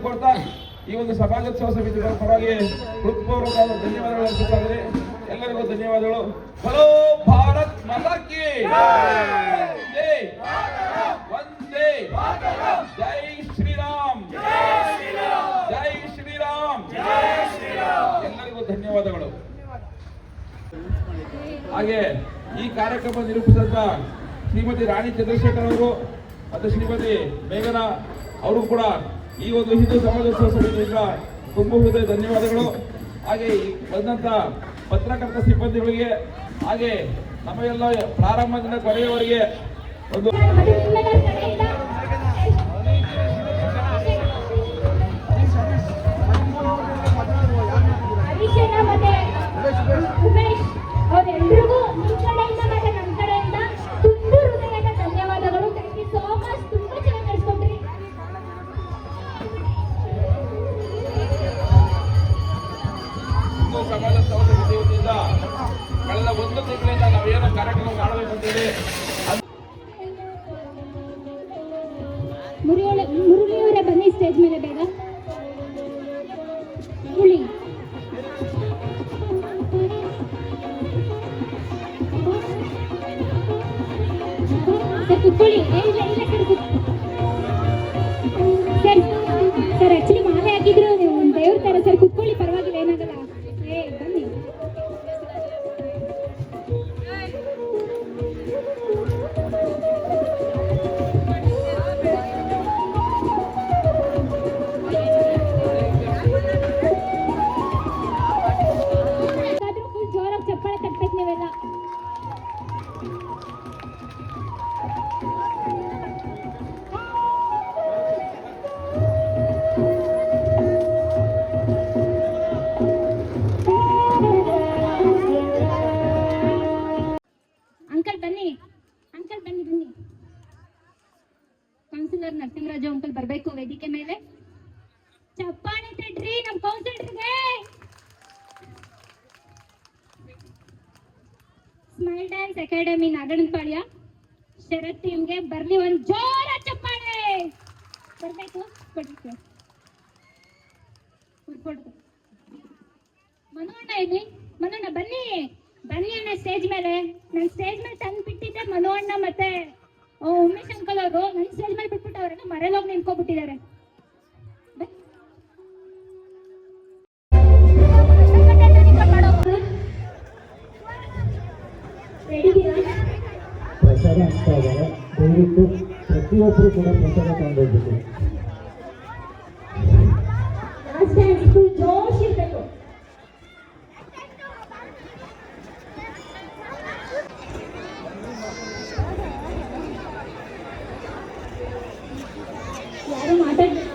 ಕೊಡ್ತಾ ಈ ಒಂದು ಸಮಾಜೋತ್ಸವ ಸಮಿತಿಗಳ ಪರವಾಗಿ ಹೃತ್ಪೂರ್ವಕವಾದ ಧನ್ಯವಾದಗಳು ಅರ್ಪಿಸ್ತಾ ಇದ್ದಾರೆ. ಎಲ್ಲರಿಗೂ ಧನ್ಯವಾದಗಳು. ಹಲೋ ಭಾರತ್ ಮಾತಾ ಕಿ ಜೈ, ವಂದೇ ಜೈ ಶ್ರೀರಾಮ್, ಜೈ ಶ್ರೀರಾಮ್, ಎಲ್ಲರಿಗೂ ಧನ್ಯವಾದಗಳು. ಹಾಗೆ ಈ ಕಾರ್ಯಕ್ರಮ ನಿರೂಪಿಸಿದಂತ ಶ್ರೀಮತಿ ರಾಣಿ ಚಂದ್ರಶೇಖರ್ ಅವರು ಮತ್ತು ಶ್ರೀಮತಿ ಮೇಘನಾ ಅವರು ಕೂಡ ಈ ಒಂದು ಹಿಂದೂ ಸಮಾಜೋತ್ಸವ ಸಮಿತಿಯಿಂದ ತುಂಬ ಹೃದಯ ಧನ್ಯವಾದಗಳು. ಹಾಗೆ ಬಂದಂತ ಪತ್ರಕರ್ತ ಸಿಬ್ಬಂದಿಗಳಿಗೆ ಹಾಗೆ ನಮಗೆಲ್ಲ ಪ್ರಾರಂಭದಿಂದ ಕೊನೆಯವರೆಗೆ ಒಂದು ಸಮಾಜೋತ್ಸವ ಸಮಿತಿ ವತಿಯಿಂದ ಕಳೆದ 1 ತಿಂಗಳಿಂದ ನಾವೇನೋ ಕಾರ್ಯಕ್ರಮ ಮಾಡಬೇಕಂತೇಳಿ ಮುರಳಿಯವರೇ ಬನ್ನಿ ಸ್ಟೇಜ್ ಮೇಲೆ ಬೇಗ. ಮುರಳಿ ಕುತ್ಕೊಳ್ಳಿ. ಸರ್ ಆಕ್ಚುಲಿ ಮಾಲೆ ಹಾಕಿದ್ರು ನೀವು ದೇವ್ರ ತರ. ಸರ್ ಕುತ್ಕೊಳ್ಳಿ, ಪರವಾಗಿಲ್ಲ, ಏನಾಗಲ್ಲ. ಬನ್ನಿ. ಫುಲ್ ಜೋರಾಗಿ ಚಪ್ಪಾಳೆ ತಟ್ಟಬೇಕು ನೀವೆಲ್ಲ. ಕೌನ್ಸಿಲರ್ ನರಸಿಂಹರಾಜು ಅಂಕಲ್ ಬರಬೇಕು ವೇದಿಕೆ ಮೇಲೆ. ಚಪ್ಪಾಳೆ ತಟ್ರಿ ನಮ್ಮ ಕೌನ್ಸಿಲರ್ಗೆ. ಸ್ಮೈಲ್ ಡ್ಯಾನ್ಸ್ ಅಕಾಡೆಮಿ ನಾಗಣಪಾಳ್ಯ ಶರತ್ ಟೀಮ್ಗೆ ಬರ್ಲಿ ಒಂದು ಜೋರ ಚಪ್ಪಾಳೆ ಬರಬೇಕು. ಮನೋಣ್ಣ ಇಲ್ಲಿ, ಮನೋಣ್ಣ ಬನ್ನಿ ಬನ್ನಿ ಅಣ್ಣ ಸ್ಟೇಜ್ ಮೇಲೆ. ನಾನು ಸ್ಟೇಜ್ ಮೇಲೆ ತಂದು ಬಿಟ್ಟಿದ್ದೆ ಮನೋ ಅಣ್ಣ ಮತ್ತೆ ಉಮೇಶ್ ಅಂಕಲ್ ಅವರು. ನನ್ನ ಸ್ಟೇಜ್ ಮೇಲೆ ಬಿಟ್ಬಿಟ್ಟು ಅವರೆಲ್ಲ ಮರೆಯಲ್ಲೋಗಿ ನಿಂತ್ಕೊಬಿಟ್ಟಿದ್ದಾರೆ. ಪ್ರಸಾದ ಆಗ್ತಾ ಇದ್ದಾರೆ. ದಯವಿಟ್ಟು ಪ್ರತಿಯೊಬ್ಬರು ಕೂಡ ಪ್ರಸಾದ ತಗೊಂಡೋಗ್ಬೇಕು. ಜೋಶ್ ಇರ್ಬೇಕು. ಯಾರು ಮಾತಾಡ್ಬೇಕು.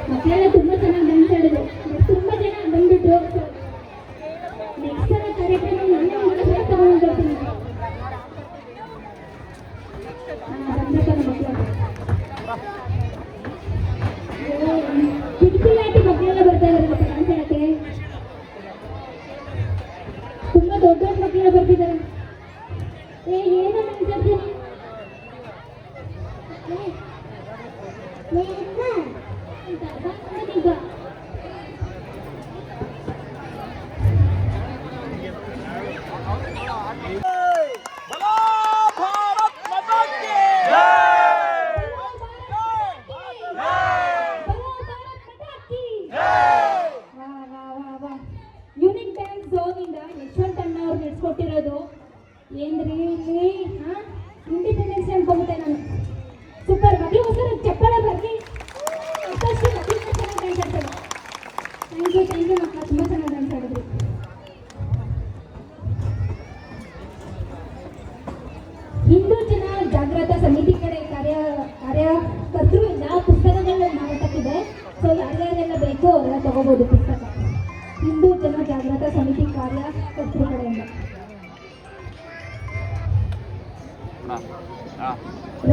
ಮಕ್ಕಳೆಲ್ಲ ತುಂಬಾ ಚೆನ್ನಾಗಿ ಡ್ಯಾನ್ಸ್ ಆಡಿದ್ರು. ತುಂಬಾ ಜನ ಬಂದ್ಬಿಟ್ರು. ನೆಕ್ಸ್ಟ್ ಸಲ ಕಾರ್ಯಕ್ರಮ ನಾನೇ ತಗೊಂಡ್ಬರ್ತೀನಿ. ಕಿಟಕಿಲಾಟಿ ಮಕ್ಕಳೆಲ್ಲ ಬರ್ತಾ ಇದ್ದಾರೆ ಡ್ಯಾನ್ಸ್ ಆಡಕ್ಕೆ. ತುಂಬಾ ದೊಡ್ಡ ದೊಡ್ಡ ಮಕ್ಕಳೆಲ್ಲ ಬರ್ತಿದ್ದಾರೆ. ಏನೋ ಅನ್ಸುತ್ತೆ. ಯೂನಿಕ್ ಡ್ಯಾನ್ಸ್ ಝೋನ್ ಇಂದ ಯಶವಂತ್ ಅಣ್ಣ ಅವ್ರು ನಡೆಸ್ಕೊಟ್ಟಿರೋದು. ಏನ್ರಿ ಇಲ್ಲಿ ಇಂಡಿಪೆಂಡೆನ್ಸ್ ಅನ್ಕೊಂಬಿಟ್ಟೆ ನಾನು. ಸೂಪರ್. ಮಗಳಿಗೋಸ್ಕರ ಚಪ್ಪಾಳೆ ಬರ್ಲಿ. ಚೆನ್ನಾಗಿ ಡ್ಯಾನ್ಸ್ ಆಡ್ತಾರೆ. ಥ್ಯಾಂಕ್ ಯು ಮಕ್ಕಳ, ತುಂಬ ಚೆನ್ನಾಗಿ ಡ್ಯಾನ್ಸ್ ಆಡಿದ್ರು. Hindu Jana Jagruti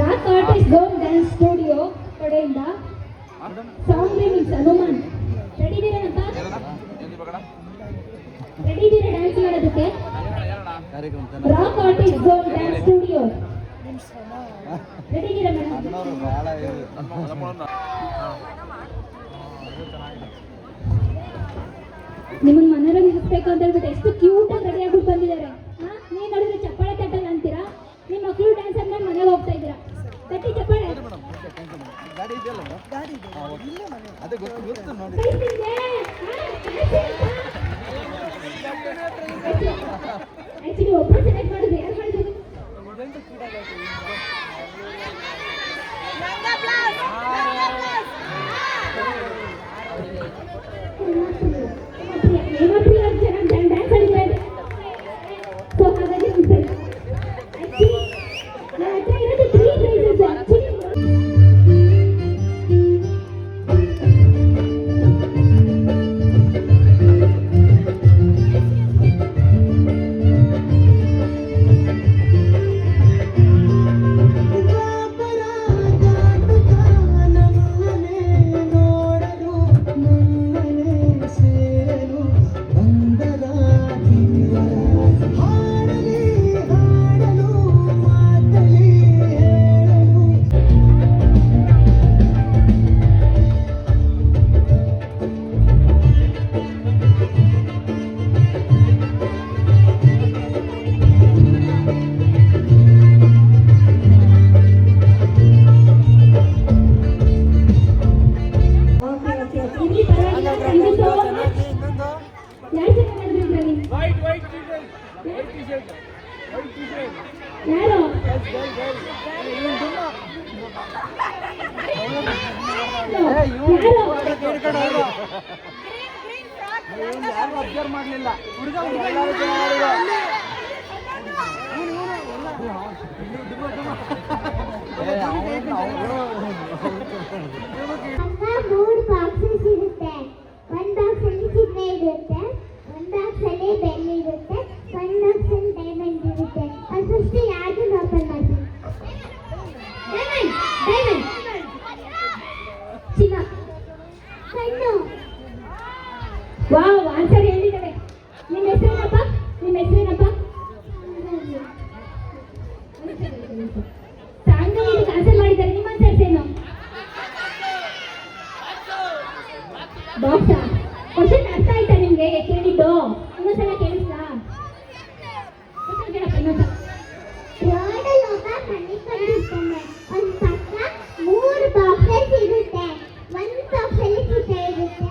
Rock Artist Zone Dance Studio ಕಡೆಯಿಂದ ಸಾಂಗ್ ರಿಮಿಕ್ಸ್ ಹನುಮಾನ್. ರೆಡಿ ಇದೀರೇನಪ್ಪ? ರೆಡಿ ಇದೀರಾ ಡ್ಯಾನ್ಸ್ ಮಾಡೋದಕ್ಕೆ? Rock Artist Zone Dance Studio ready ಇದೀರಾ ಮೇಡಮ್? ನಿಮ್ಮನ್ನ ಮನರಂಜಿಸ್ಬೇಕು ಅಂತ ಹೇಳ್ಬಿಟ್ಟು ಎಷ್ಟು ಕ್ಯೂಟ್ ಆಗಿ ರೆಡಿ ಆಗ್ಬಿಟ್ಟು ಬಂದಿದ್ದಾರೆ. ನೀವು ನೋಡಿದ್ರೆ ಚಪ್ಪಾಳೆ ತಟ್ಟಲ್ಲ ಅಂತೀರಾ? ನಿಮ್ಮ ಮಕ್ಕಳು ಡ್ಯಾನ್ಸ್ ಆದ್ಮೇಲೆ ಮನೆಗೆ ಹೋಗ್ತಾ ಇದ್ದೀರಾ. ತಟ್ಟಿ ಚಪ್ಪಾಳೆ. ಆಕ್ಚುಲಿ ಒಬ್ಬರು ಸೆಲೆಕ್ಟ್ ಮಾಡಿದ್ರು, ಯಾರು ಮಾಡಿದ್ರು? ಚೆನ್ನಾಗಿ ಡ್ಯಾನ್ಸ್ ಆಡಿದ್ದಾರೆ. ಸೊ ಹಾಗಾಗಿ ಆಕ್ಚುಲಿ ನನ್ನ ಹತ್ರ ಇರೋದು 3 ಪ್ರೈಸಸ್. ಆಕ್ಚುಲಿ ಯಾರು ಅಬ್ಸರ್ವ್ ಮಾಡಲಿಲ್ಲ ಹುಡುಗ ಮೂರು ಬಾಕ್ಸಸ್ ಇರುತ್ತೆ. ಒಂದು ಬಾಕ್ಸ್ ಅಲ್ಲಿ ಚಿನ್ನ ಇರುತ್ತೆ, ಒಂದು ಬಾಕ್ಸ್ ಅಲ್ಲಿ ಬೆಳ್ಳಿ ಇರುತ್ತೆ, ಒಂದು ಬಾಕ್ಸ್ ಅಲ್ಲಿ ಡೈಮಂಡ್ ಇರುತ್ತೆ. ಅದು ಫಸ್ಟ್ ಯಾರು ಓಪನ್ ಮಾಡ್ತೀವಿ? ಡೈಮಂಡ್ ಡೈಮಂಡ್ ಚಿನ್ನ ಕಣ್ಣು. ವಾವ್, ಆನ್ಸರ್ ಹೇಳಿದ್ದಾರೆ. ನಿಮ್ಮ ಹೆಸರೇನಪ್ಪ? ನಿಮ್ಮ ಹೆಸರೇನಪ್ಪ? ಸಾಂಗ್ ಆನ್ಸರ್ ಮಾಡಿದ್ದಾರೆ. ನಿಮ್ಮ ಆನ್ಸರ್ಸ್ ಏನು? ಬಾಕ್ಸಾ? ಕ್ವಶನ್ ಅರ್ಥ ಆಯ್ತಾ ನಿಮ್ಗೆ ಕೇಳಿದ್ದು? ಇನ್ನೊಂದ್ಸಲ ಕೇಳಿಸ್ಲಾ? ಕ್ವಶನ್ ಕೇಳಪ್ಪ ಇನ್ನೊಂದ್ಸಲ. ಎರಡು ಲೋಕ ಮನೆ ಕಟ್ಟಿರ್ತಾನೆ. ಒಂದು ಪಕ್ಕ ಮೂರು ಬಾಕ್ಸಸ್ ಇರುತ್ತೆ. ಒಂದು ಬಾಕ್ಸ್ ಅಲ್ಲಿ ಚಿನ್ನ ಇರುತ್ತೆ,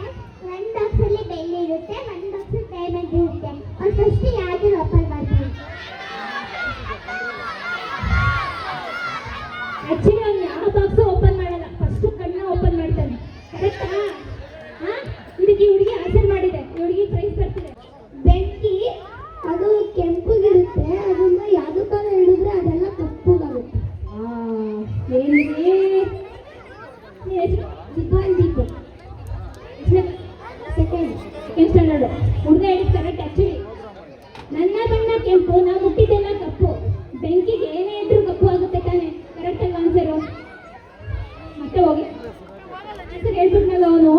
ಒಂದು ಬಾಕ್ಸ್ ಅಲ್ಲಿ ಬೆಳ್ಳಿ ಇರುತ್ತೆ, ಒಂದು ಬಾಕ್ಸ್ ಡೈಮಂಡ್ ಇರುತ್ತೆ. ಅದು ಫಸ್ಟ್ ಯಾರು ಓಪನ್ ಮಾಡ್ತೀವಿ? ಆಕ್ಚುಲಿ ಅವ್ನು ಯಾವ ಬಾಕ್ಸು ಓಪನ್ ಮಾಡಲ್ಲ, ಫಸ್ಟ್ ಕಣ್ಣ ಓಪನ್ ಮಾಡ್ತಾನೆ. ಕರೆಕ್ಟಾ? ಹಾ, ಇದಕ್ಕೆ ಈ ಹುಡುಗಿ ಆನ್ಸರ್ ಮಾಡಿದೆ. ಈ ಹುಡುಗಿ ಪ್ರೈಸ್ ಬರ್ತಿದೆ. ಬೆಂಕಿ ಅದು ಕೆಂಪಗಿರುತ್ತೆ, ಅದನ್ನ ಯಾವುದಕ್ಕಾಗ ಹಿಡಿದ್ರೆ ಅದೆಲ್ಲ ಕಪ್ಪುಗಾಗುತ್ತೆ. ಏನ್ರಿ ನಿಮ್ಮ ಹೆಸರು? ವಿದ್ವಾನ್ ದೀಪು ಸೆಕೆಂಡ್ ಸ್ಟ್ಯಾಂಡರ್ಡ್ ಹುಡುಗ ಹೇಳಿದ್ ಕರೆಕ್ಟ್. ಆಕ್ಚುಲಿ ನನ್ನ ಬಣ್ಣ ಕೆಂಪು, ನಾ ಮುಟ್ಟಿದ್ದೆಲ್ಲ ಕಪ್ಪು. ಬೆಂಕಿಗೆ ಏನೇ ಇದ್ರೂ ಕಪ್ಪು ಆಗುತ್ತೆ ತಾನೆ? ಕರೆಕ್ಟ್ ಅಲ್ಲ ಆನ್ಸರು? ಮತ್ತೆ ಹೋಗಿ ಆನ್ಸರ್ ಹೇಳ್ಬಿಟ್ನಲ್ಲ ಅವನು.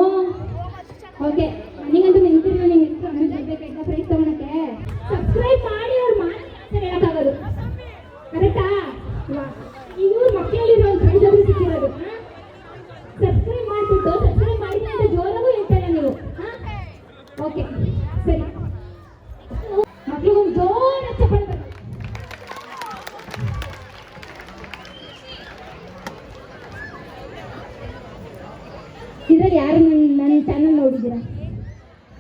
ಓಕೆ, ನನಗಂತೂ ನಿಂತಿಲ್ಲ. ನಿಮ್ಮ ಹೆಸರು ಆಮೇಲೆ ಬರ್ಬೇಕಾಯ್ತಾ ಪ್ರೈಸ್ ತಗೊಳಕ್ಕೆ? ಸಬ್ಸ್ಕ್ರೈಬ್ ಮಾಡಿ ಅವ್ರು ಮಾಡಿ ಆನ್ಸರ್ ಹೇಳಕ್ಕಾಗೋದು. ಕರೆಕ್ಟಾ? ಇವ್ರ ಮಕ್ಕಳಲ್ಲಿರೋ ಒಂದು ಪ್ರೈಸ್ ಅವರು ಸಿಕ್ಕಿರೋದು. ಸಬ್ಸ್ಕ್ರೈಬ್ ಮಾಡಿಬಿಟ್ಟು ಸಬ್ಸ್ಕ್ರೈಬ್ ಮಾಡಿದ್ರೆ ಅಂತ ಜೋರಾಗೂ ಹೇಳ್ತಾರೆ ನೀವು. ಓಕೆ ಸರಿ, ಮಕ್ಕಳಿಗೆ ಒಂದು ಜೋರ ಚಪ್ಪಾಳೆ ಬರಲಿ. ಇದ್ರಲ್ಲಿ ಯಾರು ನನ್ನ ಚಾನಲ್ ನೋಡಿದ್ದೀರಾ?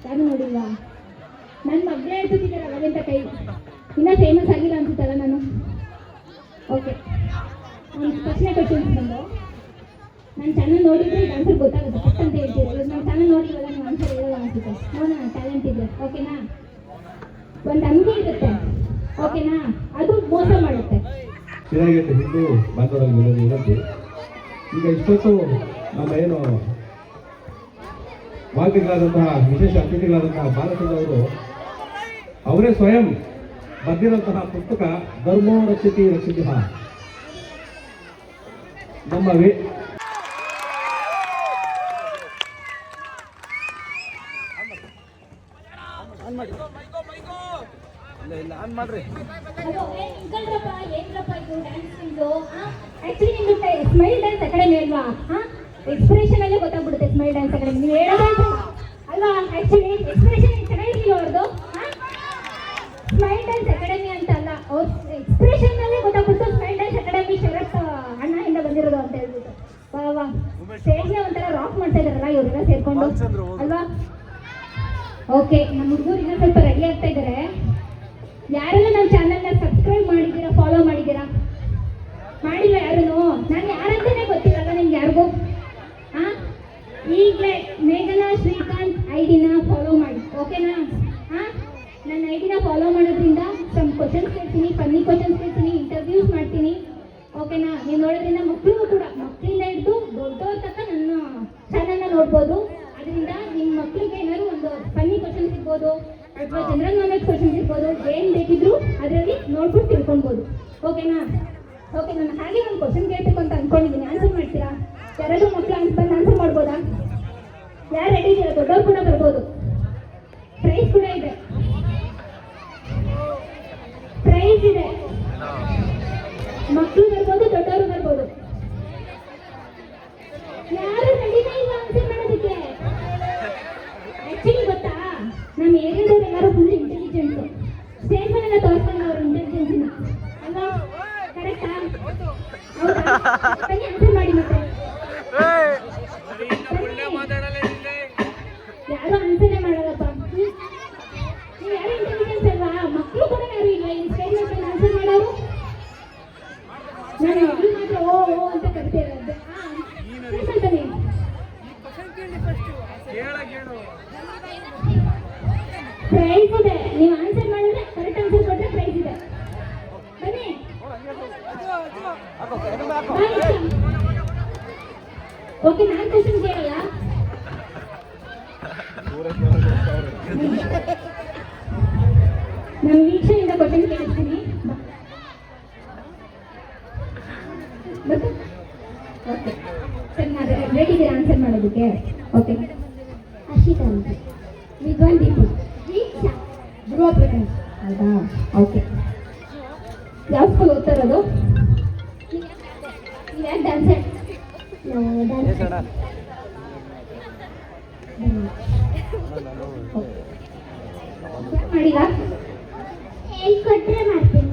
ಯಾರು ನೋಡಿಲ್ವಾ? ನನ್ನ ಮಗಳೇ ಹೇಳ್ತಿದ್ದೀರ ಅವಾಗಿಂತ ಕೈ ಇನ್ನೂ ಫೇಮಸ್ ಆಗಿಲ್ಲ ಅನ್ಸುತ್ತಲ್ಲ ನಾನು. ಓಕೆ, ಒಂದು ಪ್ರಶ್ನೆ ಕೊಟ್ಟಿದ್ದೀನಿ ಬಂದು. ನನ್ನ ಚಾನಲ್ ನೋಡಿದ್ರೆ ಇದು ಆನ್ಸರ್ ಗೊತ್ತಾಗುತ್ತೆ ಫಸ್ಟ್ ಅಂತ ಹೇಳ್ತೀರ. ಇವಾಗ ನನ್ನ ಚಾನಲ್ ನೋಡಿಲ್ವಲ್ಲ, ನೀವು ಆನ್ಸರ್ ಹೇಳಲ್ಲ ಅನ್ಸುತ್ತೆ. ನೋಡೋಣ ಟ್ಯಾಲೆಂಟ್ ಇದೆ. ಓಕೆನಾ? ಒಂದು ಅಂಗಿ ಇರುತ್ತೆ, ಓಕೆನಾ? ಅದು ಮೋಸ ಮಾಡುತ್ತೆ. ಚೆನ್ನಾಗಿರುತ್ತೆ. ಹಿಂದೂ ಬಾಂಧವರಲ್ಲಿ ವಿನಂತಿ, ಈಗ ಇಷ್ಟೊತ್ತು ನಮ್ಮ ಏನು ವಾಗ್ಮಿಗಳಾದಂತಹ ವಿಶೇಷ ಅತಿಥಿಗಳಾದಂತಹ ಬಾಲಚಂದ್ರ ಅವರು ಅವರೇ ಸ್ವಯಂ ಬರೆದಿರುವಂತಹ ಪುಸ್ತಕ ಧರ್ಮೋ ರಕ್ಷಿತಿ ರಕ್ಷಿತ ನಮ್ಮ ಆನ್ ಮಾಡಿ ಇಲ್ಲ ಆನ್ ಮಾಡ್ರಿ. ಅದು ಏನ್ರಪ್ಪ ಇದು ಡ್ಯಾನ್ಸಿಂಗು? ಆಕ್ಚುಲಿ ನಿಮ್ದು ಸ್ಮೈಲ್ ಡ್ಯಾನ್ಸ್ ಅಕಾಡೆಮಿ ಅಲ್ವಾ? ಎಕ್ಸ್ಪ್ರೆಷನ್ ಅಲ್ಲೇ ಗೊತ್ತಾಗ್ಬಿಡುತ್ತೆ ಸ್ಮೈಲ್ ಡ್ಯಾನ್ಸ್ ಅಕಾಡೆಮಿ. ನೀವು ಹೇಳೋದು ಅಲ್ವಾ? ಆಕ್ಚುಲಿ ಎಕ್ಸ್ಪ್ರೆಷನ್ ಚೆನ್ನಾಗಿರ್ಲಿಲ್ಲ ಅವ್ರದ್ದು. ಸ್ಮೈಲ್ ಡ್ಯಾನ್ಸ್ ಅಕಾಡೆಮಿ ಅಂತ ಅಲ್ಲ, ಅವ್ರ ಎಕ್ಸ್ಪ್ರೆಷನ್ ಅಲ್ಲೇ ಗೊತ್ತಾಗ್ಬಿಡ್ತು ಸ್ಮೈಲ್ ಡ್ಯಾನ್ಸ್ ಅಕಾಡೆಮಿ ಶರತ್ ಅಣ್ಣಯಿಂದ ಬಂದಿರೋದು ಅಂತ ಹೇಳ್ಬಿಟ್ಟು. ವಾ ವಾ, ಸ್ಟೇಜ್ನ ಒಂಥರ ರಾಕ್ ಮಾಡ್ತಾ ಇದಾರಲ್ಲ ಇವರೆಲ್ಲ ಸೇರ್ಕೊಂಡು ಅಲ್ವಾ? ಓಕೆ, ನಮ್ಮ ಹುಡುಗರು ಸ್ವಲ್ಪ ರೆಡಿ ಆಗ್ತಾ ಇದ್ದಾರೆ. ಯಾರೆಲ್ಲ ನಮ್ಮ ಚಾನಲ್ನ ಸಬ್ಸ್ಕ್ರೈಬ್ ಮಾಡಿದ್ದೀರಾ, ಫಾಲೋ ಮಾಡಿದ್ದೀರಾ? ಮಾಡಿಲ್ಲ ಯಾರೂ? ನಾನು ಯಾರಂತಾನೆ ಗೊತ್ತಿರಲ್ಲ ನಿಮ್ಗೆ ಯಾರಿಗೂ. ಈಗಲೇ ಮೇಘನಾ ಶ್ರೀಕಾಂತ್ ಐಡಿನ ಫಾಲೋ ಮಾಡಿ, ಓಕೆನಾ? ನನ್ನ ಐಡಿನ ಫಾಲೋ ಮಾಡೋದ್ರಿಂದ ಸಮ್ ಕ್ವಶನ್ಸ್ ಕೇಳ್ತೀನಿ, ಫನ್ನಿ ಕ್ವಶನ್ಸ್ ಕೇಳ್ತೀನಿ, ಇಂಟರ್ವ್ಯೂಸ್ ಮಾಡ್ತೀನಿ, ಓಕೆನಾ? ನೀವು ನೋಡೋದ್ರಿಂದ ಮಕ್ಕಳಿಗೂ ಕೂಡ, ಮಕ್ಕಳಿಂದ ಹಿಡಿದು ದೊಡ್ಡವ್ರ ತನಕ ನನ್ನ ಚಾನಲ್ನ ನೋಡ್ಬೋದು. ಅದರಿಂದ ನಿಮ್ಮ ಮಕ್ಕಳಿಗೆ ಏನಾದ್ರು ಒಂದು ಫನ್ನಿ ಕ್ವಶನ್ಸ್ ಇರ್ಬೋದು ಅಥವಾ ಜನರಲ್ ನಾಲೆಡ್ಜ್ ಕ್ವಶನ್ಸ್ ಇರ್ಬೋದು, ಏನು ಬೇಕಿದ್ರು ಅದರಲ್ಲಿ ನೋಡ್ಬಿಟ್ಟು ತಿಳ್ಕೊಳ್ಬೋದು, ಓಕೆನಾ? ಓಕೆ, ನಾನು ಹಾಗೆ ಒಂದು ಕ್ವಶನ್ ಕೇಳಬೇಕು ಅಂತ ಅನ್ಕೊಂಡಿದ್ದೀನಿ. ಆನ್ಸರ್ ಮಾಡ್ತೀರಾ? ಯಾರಾದ್ರೂ ಮಕ್ಕಳು ಬಂದು ಆನ್ಸರ್ ಮಾಡ್ಬೋದಾ? ಯಾರು ರೆಡಿ ಇದ್ದೀರಾ? ದೊಡ್ಡವ್ರು ಕೂಡ ಬರ್ಬೋದು, ಪ್ರೈಸ್ ಕೂಡ ಇದೆ, ಪ್ರೈಸ್ ಇದೆ. ಮಕ್ಕಳು ಬರ್ಬೋದು, ದೊಡ್ಡವರು ಬರ್ಬೋದು. ಯಾರು ರೆಡಿನೇ ಇಲ್ಲ ಆನ್ಸರ್ ಮಾಡೋದಕ್ಕೆ? ಆಕ್ಚುಲಿ ಗೊತ್ತಾ, ನಮ್ಮ ಏರಿಯಾದವ್ರು ಎಲ್ಲರೂ ಫುಲ್ ಇಂಟೆಲಿಜೆಂಟ್. ಸ್ಟೇಜ್ ಮೇಲೆಲ್ಲ ತೋರಿಸ್ತಾರೆ ಅವ್ರ ಇಂಟೆಲಿಜೆನ್ಸ್ನ ಅಲ್ವಾ? ಕರೆಕ್ಟಾ? ಹೌದಾ? ಬನ್ನಿ ಆನ್ಸರ್ ಮಾಡಿ ಮತ್ತೆ. ಯಾರು ಆನ್ಸರೇ ಮಾಡಲ್ಲಪ್ಪ. ನೀವು ಯಾರು ಇಂಟೆಲಿಜೆನ್ಸ್ ಅಲ್ವಾ? ಮಕ್ಕಳು ಕೂಡ ಯಾರು ಇಲ್ಲ ಈ ಸ್ಟೇಜ್ ಮೇಲೆ ಆನ್ಸರ್ ಮಾಡೋರು. ನಾನು ಮಕ್ಕಳು ಮಾತ್ರ ಓ ಓ ಅಂತ ಕರಿತಿರೋದು. ಸ್ವಲ್ಪ ನೀವು ಪ್ರೈಸ್ ಇದೆ. ನೀವು ಆನ್ಸರ್ ಮಾಡಿದ್ರೆ ಕರೆಕ್ಟ್ ಆನ್ಸರ್ ಕೊಟ್ಟರೆ ಪ್ರೈಸ್ ಇದೆ. ಬನ್ನಿ. ಓಕೆ, ನಾನು ಕ್ವಶನ್ ಕೇಳಲ್ಲ. ನಾನು ವೀಕ್ಷೆಯಿಂದ ಕ್ವಶನ್ ಕೇಳಿಸ್ತೀನಿ. ಓಕೆ ಸರಿ, ನಾನು ರೆಡಿ ಇದ್ದೀರಾ ಆನ್ಸರ್ ಮಾಡೋದಕ್ಕೆ? ಓಕೆ. ಅಶಿತಾ ಅಂತ, ವಿದ್ವಾನ್ ದೀಪು, ದೀಕ್ಷಾ, ಧ್ರುವ ಪ್ರಕಾಶ್. ಹೌದಾ? ಓಕೆ. ಯಾವ ಸ್ಕೂಲ್ ಓದ್ತಾ ಇರೋದು? ನೀವು ಯಾಕೆ ಡ್ಯಾನ್ಸರ್? ಮಾಡಿಲ್ಲ? ಹೇಳ್ಕೊಟ್ರೆ ಮಾಡ್ತೀನಿ.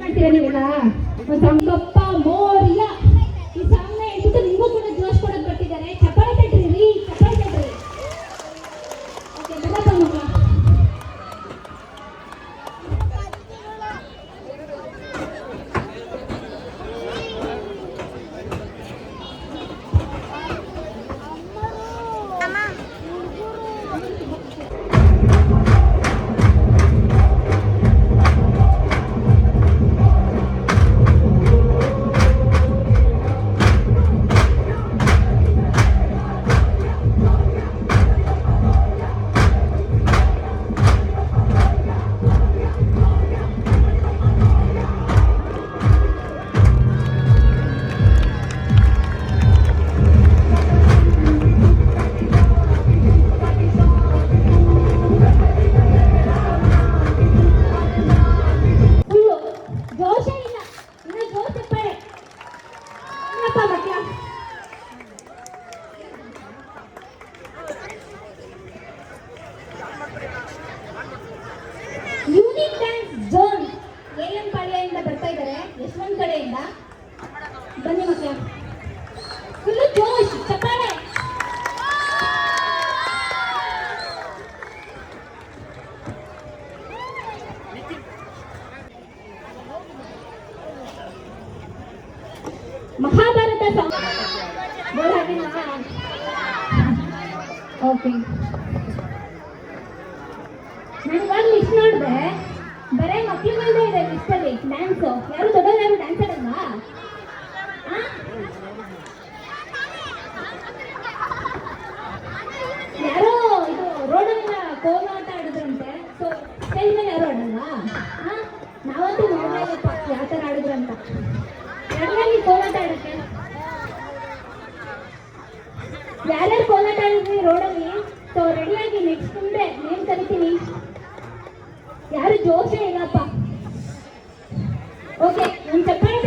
ಮಾಡ್ತೀರಾ ನೀವೆಲ್ಲ? ಒಂದು ಸಂಕಪ್ಪ ಮೋರ್ಯ ಈ ಸಾಂಗ್ನ ಹೇಳ್ಬಿಟ್ಟು ನಿಮಗೂ ಕೂಡ ಜೋಶ್ ಕೊಡೋದು ಬರ್ತಿದ್ದಾರೆ. ಚಪ್ಪಾಳೆ ತಟ್ರಿ ರೀ, ಚಪ್ಪಾಳೆ ತಟ್ರಿ. ಓಕೆ, ಬರಪ್ಪ ಮಕ್ಕಳ. ಜೋಶೇ ಇಲ್ಲ, ಇನ್ನ ಜೋಶ್ ಚಪ್ಪಾಳೆ. ಏನಪ್ಪ ಮಕ್ಕಳ? ಯೂನಿಕ್ ಡ್ಯಾನ್ಸ್ ಝೋನ್ ಎಎಂ ಪಾಳ್ಯದಿಂದ ಬರ್ತಾ ಇದ್ದಾರೆ, ಯಶವಂತ್ ಕಡೆಯಿಂದ. ಬನ್ನಿ ಮಕ್ಕಳ, ಫುಲ್ ಜೋಶ್, ಚಪ್ಪಾಳೆ. Mahabharata song okay. ನಾನು ಇವಾಗ ಲಿಸ್ಟ್ ನೋಡಿದೆ, ಬರೇ ಮಕ್ಕಳುಗಳದೇ ಇದೆ ಲಿಸ್ಟಲ್ಲಿ ಡ್ಯಾನ್ಸು. ಯಾರು ದೊಡ್ಡವ್ರು ಯಾರು ಡ್ಯಾನ್ಸ್ ಆಡಲ್ವಾ? ಯಾರೋ ಇದು ರೋಡಲ್ಲೆಲ್ಲ ಕೋಲಾಟ ಆಡಿದ್ರಂತೆ, ಸೊ ಸ್ಟೇಜ್ ಮೇಲೆ ಯಾರು ಆಡಲ್ವಾ? ನಾವಂತೂ ನೋಡ್ಲೇಬೇಕಪ್ಪ ಯಾವ ಥರ ಆಡಿದ್ರಂತ. ಎರಡರಲ್ಲಿ ಕೋಲಾಟ ಆಡಕ್ಕೆ? ಯಾರ್ಯಾರು ಕೋಲಾಟ ಆಡಿದ್ರಿ ರೋಡಲ್ಲಿ? ಸೊ ರೆಡಿಯಾಗಿ ನೆಕ್ಸ್ಟ್ ಮುಂದೆ ನೇಮ್ ಕರಿತೀನಿ. ಯಾರು ಜೋಶೇ ಇಲ್ಲಪ್ಪ. ಓಕೆ, ಒಂದು ಚಪ್ಪಾಳೆ